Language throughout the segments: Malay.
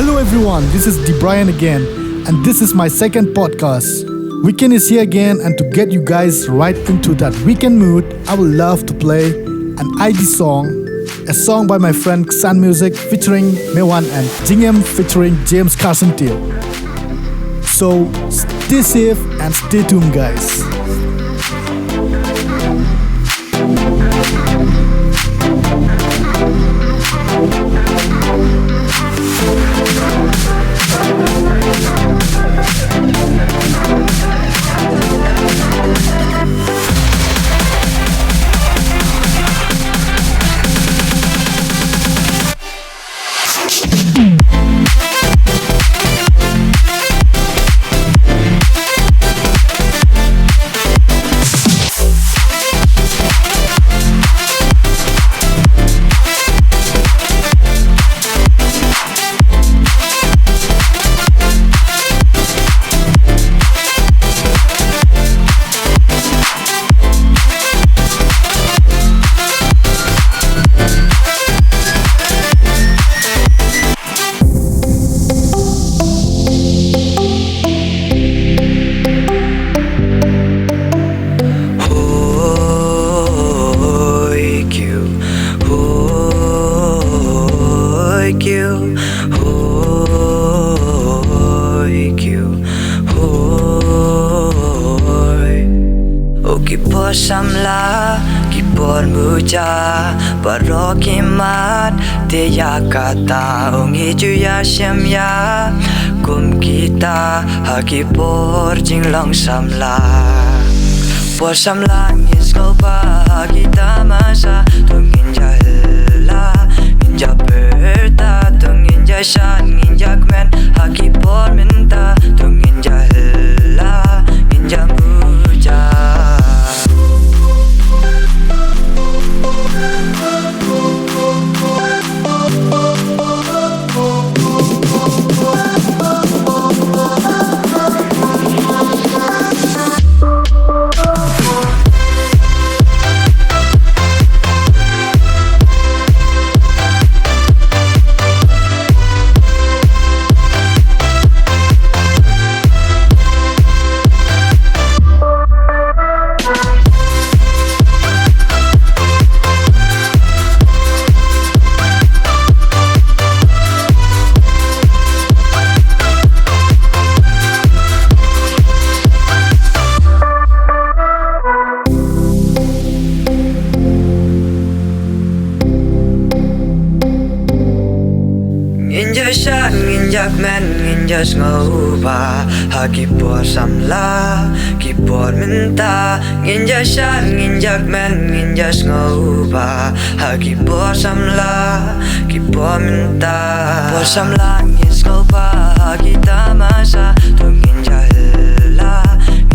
Hello everyone, this is DeBrian again, and this is my second podcast. Weekend is here again, and to get you guys right into that weekend mood, I would love to play an ID song, a song by my friend Sun Music featuring Mewan and Jingem featuring James Carson Teal. So stay safe and stay tuned, guys. Samla kipor muja barokimat te yakata ongi juya syamya kum kita hakipor jinglang samla por samla ngiskopa kita masa tungin jahla ninja berta tungin jashan ninja kmen hakipor minta tungin jahla ninja muja. Injashan injak men injas ngoba hakipor samla kipor minta injashan injak men injas ngoba hakipor samla kipor minta por samla ingis ngoba kita masa tungin jahla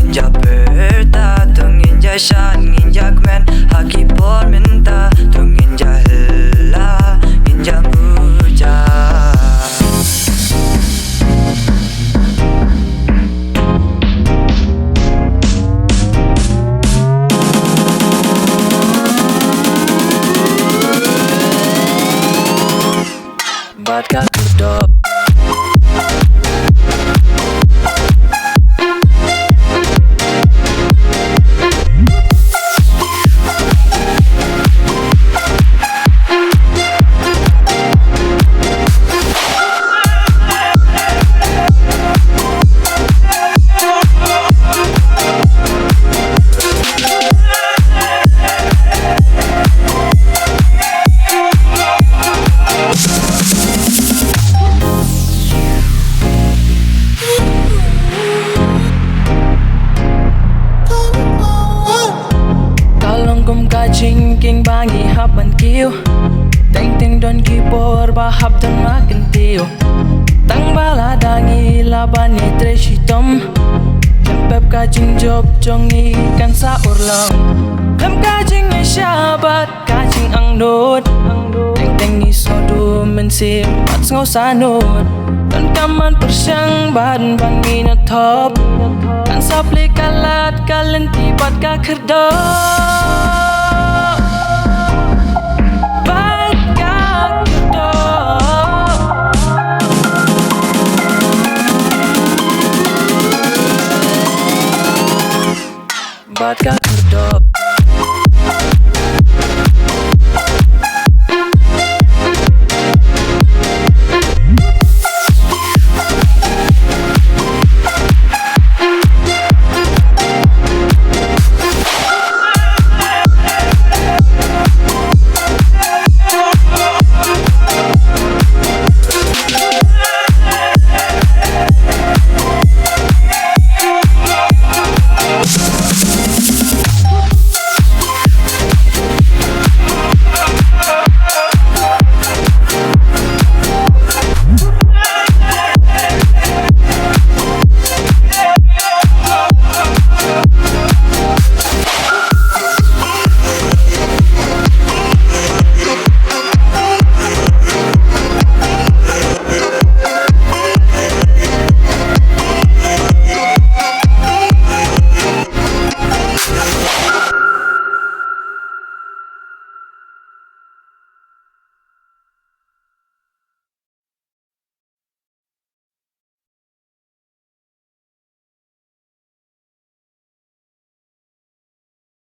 ninja berta tungin jashan injak men hakipor minta tungin jahla ninja muja. But got the door. Jingking bangi haban kiu Teng teng don kipor bahab don makin tiu Tang bala dangi labani treshitom Lempep kajing job jongi kan saur lang Lem kajing syabat kajing ang nod Teng teng isodu mensim mats ngau sanod Don kaman persyang badan bangi na top Kan sapli kalat kalen tibat ka kerdok Pat ka